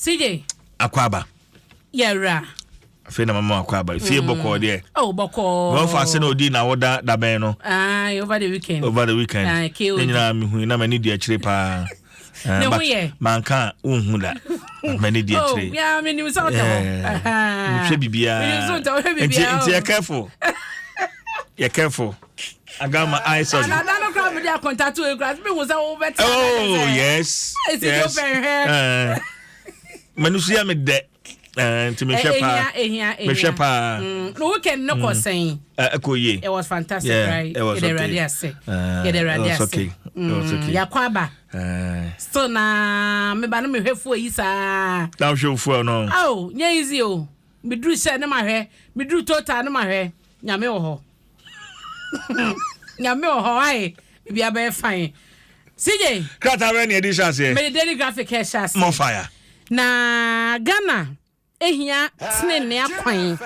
CJ Akwaba. Yera. Fena mama Akwaba. Fie boko there. Oh, boko. Go for say no di na woda da ben no. Over the weekend. Over the weekend. Nyina me hu na mani di akire pa. Man kan unhu da. Mani di akire. Oh, yeah, me ni so to. Hwe bibia. You're careful. You're careful. I got my eyes on you. I don't know if they contact you. Oh, yes. Yes. Manusia me de. To me shepa. Me shepa. No weekend no ko saying. It was fantastic, right? It was okay. It was okay. Yakwaba. So na me ba no me hwefo yi sa. Now show for no. Oh, nya easy o. Me dru se na ma hwe. Me dru total na ma hwe. Nyame wo ho. Nyame wo ho ai. Bia be fine. CJ. Krata we na edition say. Me daily graphic hair shas. More fire. Na Ghana ehia snene akwan.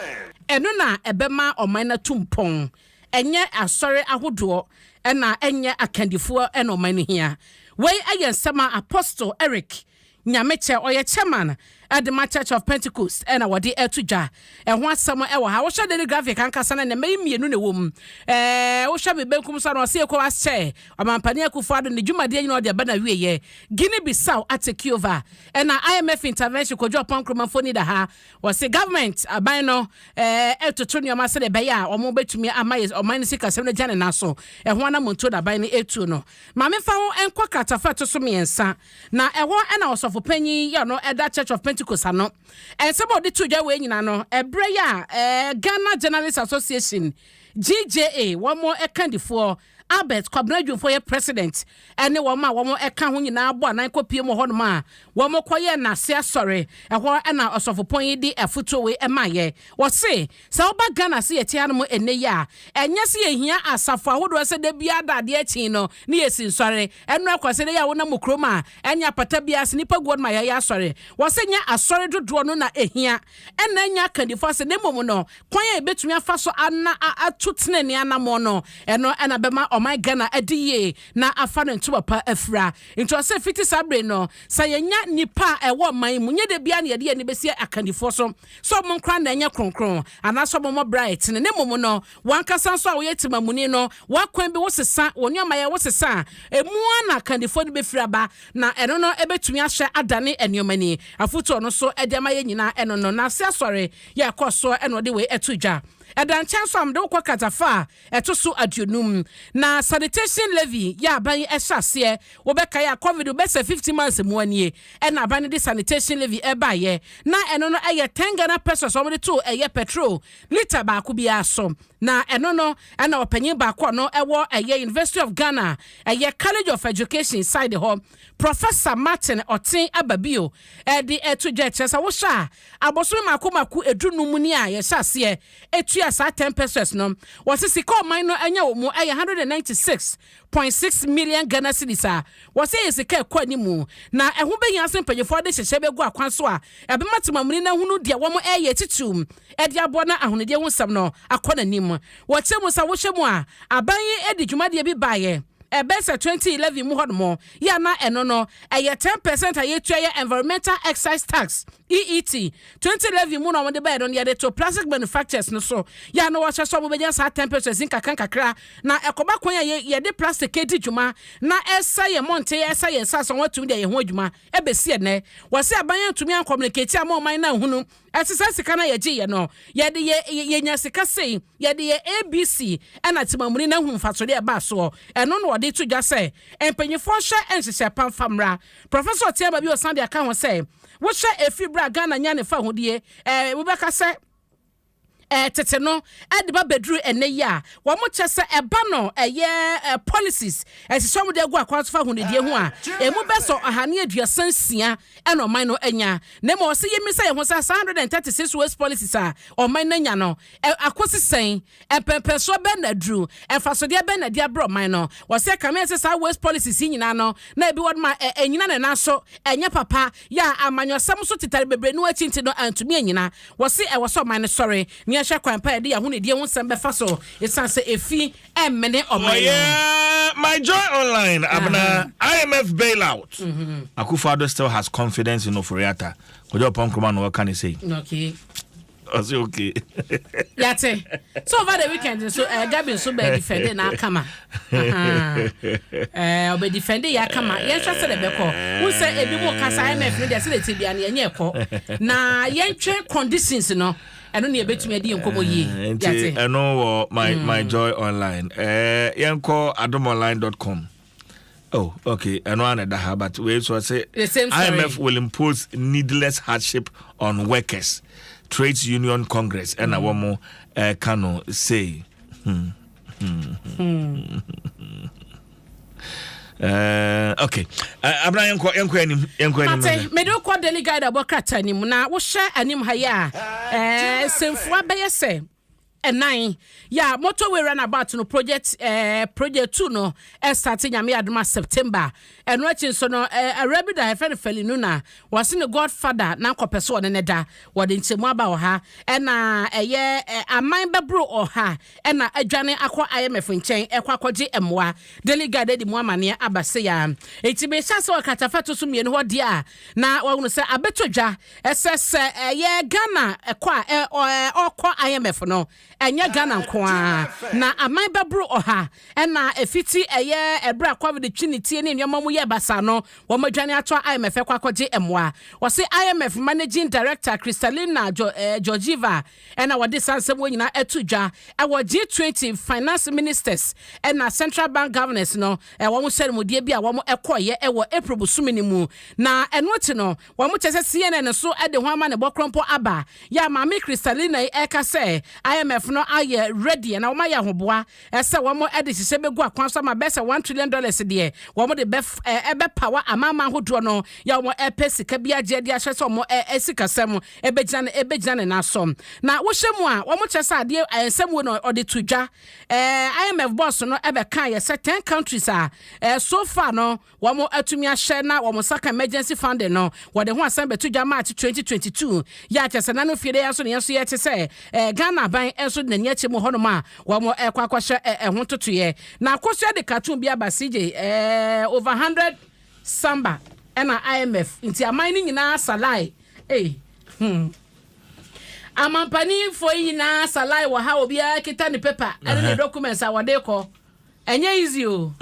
Eno na ebema oman na tumpon. Enye asore ahodo na enye akandifo na oman hia. Wei ayensema Apostle Eric Nyameche oye chairman at the Church of Pentecost and awadi etuja and one summer ewa ha wo sha daily graphic ankasa na me mienu ne wom wo sha be benkum so na se ko asche amampani akufo ado ne dwumade nyina ode ba na wieye Guinea Bissau atake over and na IMF intervention ko jo pankromafo ni da ha wo se government aban no etoto nyoma se de be ya omo betumi amaye oman sika sem na jane na so ho na monto da ban ne etu no ma me fa ho enko katafa to so miensa na eho na osofo panyi ya no eda Church of Pentecost ano somebody to ja we nyina no ebre ya Ghana Journalists Association GJA one more ekandifo Albert Kwabnadwufo ye president ene wo ma wo eka ho nyina abo anan kopie mo ho no ma wo mo koye na se asore eho na osofopon yi di efuto we emaye wo se oba Ghana se ye tia no mo ene ya enye se ye hia asafo ahodo se da bia dade achi no ne yesin sore eno akwase ya wo na mokroma enya pata bia se nipa guo ma ya ya asore wo se nya asore dodo no na ehia ena nya kandifo se ne mom no kwan ya betumi afa so ana atutene ne anamo no eno ena bema my Ghana ediye na afa no nto pa afra nto se fiti sabre no sayenya nipa ewo man munye de bia na ye de ni besi akandifo so mo nkra na enya kronkron ana so mo bright ne mom no wankasa so a wo yetima muni no wakwan bi wo sesa wonyama ye wo sesa emu na akandifo ni befra ba na eno no ebetumi ahye adane enyomani afuto no so edema ye nyina eno no na se asore ye koso eno de we etudwa edan chanso am de wo katafa etoso adunum na sanitation levy ya ban ehase wo beka ya covid be 50 months mu anie na ban de sanitation levy e ba ye na eno no eye 10 Ghana pesos o de to eye petrol liter ba ko bia so na eno no na opanyin ba ko no ewo eye University of Ghana eye College of Education side ho Professor Martin Otin Ababio de etuja chesa wo sha aboso makomaku edunum ni a ye hase etu sa 10 pesos no was sika man no anya wo mu 196.6 million Ghana cedis a was sika kwa ni mu na ehun be hiase mpanyefo de hyehye be gu akwan so a ebe matemamuni na hunu de wo mu titum e de abo na ahonede hu sam no akona nim wo chemu sa wo hyemu a aban edi dwumade bi baaye Ebesa 2011 mu hodmo ya na eno no 10% ayetua ya environmental excise tax EET 2011 mu no mo de ba no ya de to plastic manufacturers no so ya no wa so mo beja sa 10% in kakra na ekoba kwan ya de plastic edi dwuma na esa ye monte esa ye sa so watum de ye ho dwuma ebesi ene wase aban tumi an communicate am man na hunu esesa sika na ye gi ye no ye de ye nya sika sei ye de ye ABC na timamuni na hu mfaso de ba so eno no de to just say empanyefo hwe enhyehyɛ pamfamra Professor Tiaba bi osande aka ho say wo hwe efibra Ghana nya ne fa hodie wo beka say tete no ediba bedru ene ya wo mo chese eba no policies esisom de gu akwa fa hunidie ho a emu beso ahane aduasan sia eno man no anya na mo se yemi say ho sa 136 waste policies a o man na nya no akosi sen empepeso be na dru efasode be na dia bro man no wo se kame se sa waste policies nyina no na ebi wod ma enyina ne na so enya papa ya amanyosam so titare bebre no achinti no antumi enyina wo se e wo so man sorry nia hwe kwan pa de ya ho ne die ho nsem be fa so esanse efi emmene oman my joy online abna IMF bailout Akufo-Addo still has confidence in Oforiatta ojo ponkroma no can he say okay okay yate so over the weekend so Gabin so be defend na kama obe defend ya kama yen hwe se de beko who say ebi mo kasa IMF no de se de tibia na yenye ekọ na yentwe conditions no eno ne ebetumi adi enkomo yi yate eno my joy online yenko adomonline.com. Oh, okay. I know another, but we so say IMF will impose needless hardship on workers. Trades Union Congress and a woman Kano say. Okay. Abraham enko anim. Me do ko daily guide abokata anim na wo hye anim ha ya semfo abeye se enan ya motorway runabout no project 2 no starting nyame adoma September eno achi so no arabida he feli no na wase ne godfather na kopeso ne da wode nchemu aba wo ha na eye aman bebro o ha na adwane akọ IMF nchen ekwakoje emwa delegate di mu amane abase ya etibe chase wakatafato so mienu hodi a na wonu se abetodwa ss eye Ghana ekwa okọ IMF no enya Ghana nkoa na aman bebro oha na efiti eye ebra covid trinity ne nyomamu ye basa no wo madwane ato IMF kwakoje emwa wose IMF managing director Kristalina Georgieva na wode sansem wonyina etudwa wo G20 finance ministers na central bank governors no wo mo seremodie bi a wo mo ekoye wo April busumini mu na enoti no wo mo chese CNN so de ho ama ne bokrompo aba ya mama Kristalina eka se IMF no aye ready na wo ma ya hoboa ese wo mo ede hise begu akwanso ma bese $1 trillion de wo mo de ebe power amama hodo no ya wo epe sika bia je de ahwe so mo esikasem ebegina na asom na wo hyemu a wo mo chese ade ensem wo no ode tudwa IMF boss no ebe kan ye se 10 countries so far no wo mo atumi ahye na wo mo saka emergency fund no wo de ho asem betudwa March 2022 ya chese na no fiede ya so ne ye chese Ghana ban enso na nye chemu hono ma wo mo kwakwahye ho totoye na akoso de cartoon bia basije over 100 samba na IMF nti amani nyina salai amampani fo nyina salai wa ha obi akita ne paper and the documents awade ko enye easy o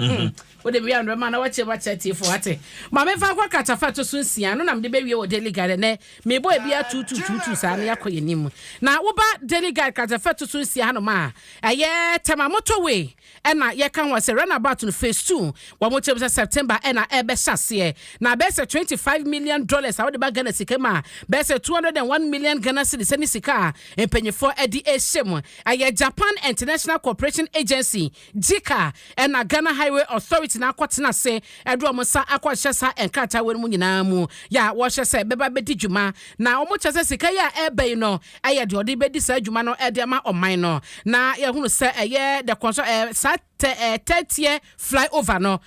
wode bia ndo ma na wache bache fo ate ma me fa kwa katafa to so nsia no na mde be wie wo daily guide ne me boy bia 2222 sa na yakoye nim na wo ba daily guide katafa to so nsia no ma aye tema motorway na ye kan wa se runabout no phase 2 wo mo chebisa September na ebe hyase na be se $25 million a wode ba Ghana sika ma be se 201 million Ghana cedis ni sika empenyefo edi ehyem aye Japan International Cooperation Agency JICA na Ghana Highway Authority na akwatena se edo mo sa akwahye sa enkata wenu mu nyina mu ya wo hye se beba bedi dwuma na omo chese sika ya ebe no aye de odi bedi sa dwuma no ede ma oman no na ye hunu se eye de konso sa 30 flyover no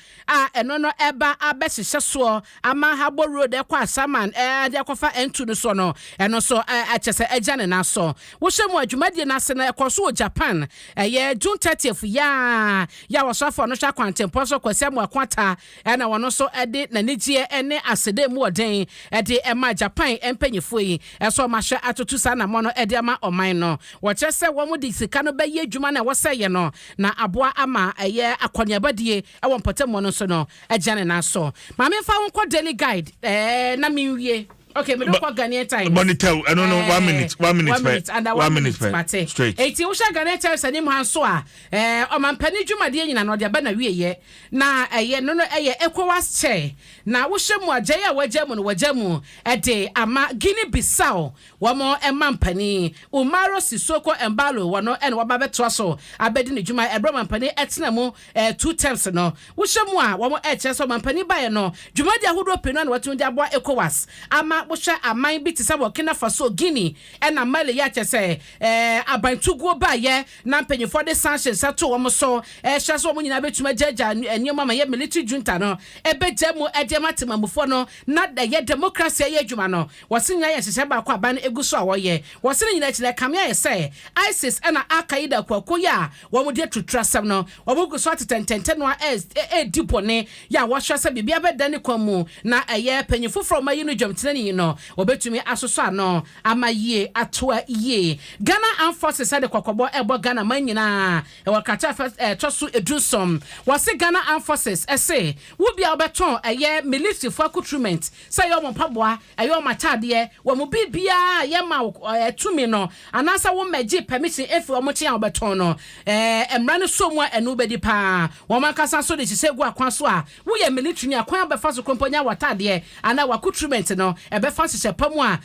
eno no eba abehye so ama habo road ekwa asaman de akofa entu no so no eno so achese agane na so wo hyemu adwumadie na se na ekoso Japan eye June 30th ya wasafo no hwa kwantempo so kwasemu akwata na wono so ede na nigie ene asede mu oden ede ema Japan empanyefo yi eso mahwe atotu sa na mono ede ama oman no wo kyese wo mu di sika no beye adwuma na wo seye no na aboa ama eye akwanyabadie awon potemo no so no agane na so ma me fa won daily guide na minwie. Okay, me don't want Ghanaian time. Monitor, I don't know, 1 minute. 1 minute. And 1 minute. Straight. Eti usha Ghanaian time sa nimu hansoa. Omampani dwumadie nyina no de ba na wieye. Na no ECOWAS chair. Na wohwemu agye wagyamu no wagyamu ede ama Guinea Bissau wamo emampani Umaro Sisoko Embalo wono ene wababeto so abedi ne dwuma ebromampani etena mu 2 times no. Wohwemu a wamo eche so mampani bae no. Dwumadi ahodo penu na watunde aboa ECOWAS ama wohwe aman bi te se Burkina Faso Guinea na Mali ya kyese abantugo ba ye na mpanyefo de sanctions ato wo so hye so wo nyina betuma jaja enioma ma ye military junta no ebejemu edematemamufo no na da ye democracy ye adwuma no wosinya ye hye ba kwa aban eguso a wo ye wosine nyina kire kamya ye se ISIS na Al-Qaeda kwakoya wo mu de tutrasam no wo buguso atentente no dipone ya wo hwe se bibia bedane kwamu na eye panyefo from ayi no dwamtenani no obetumi asoso ano amaye atoa ye Ghana Armed Forces ade kwakobo ebo Ghana manyina e wakata tosu edunsom wase Ghana Armed Forces ese wo bia obeton eye military for recruitment say yo mpaboa ayo matade wo mo bibia ye ma tumi no anasa wo magi permission efi wo mo tia obeton no emra ne so mu enu bedi pa wo makasa so de sisegu akwan so a wo ye military ni akwan be fa so komponya watade ana recruitment no ebe fa sise pamu a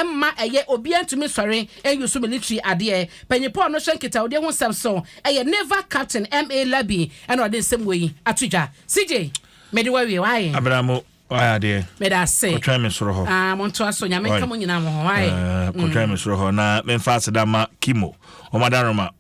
emma eye obi antumi sori enyu military ade panyipo no hwenkita ode ho nsem so eye naval captain MA Labi and ode nsem we atudwa CJ mede wawie wae Abramo wae ade mede ase ko twa me soro ho monto aso nya me kamo nyina mo ho wae ko twa me soro ho na me fa aseda ma Kimo o madaroma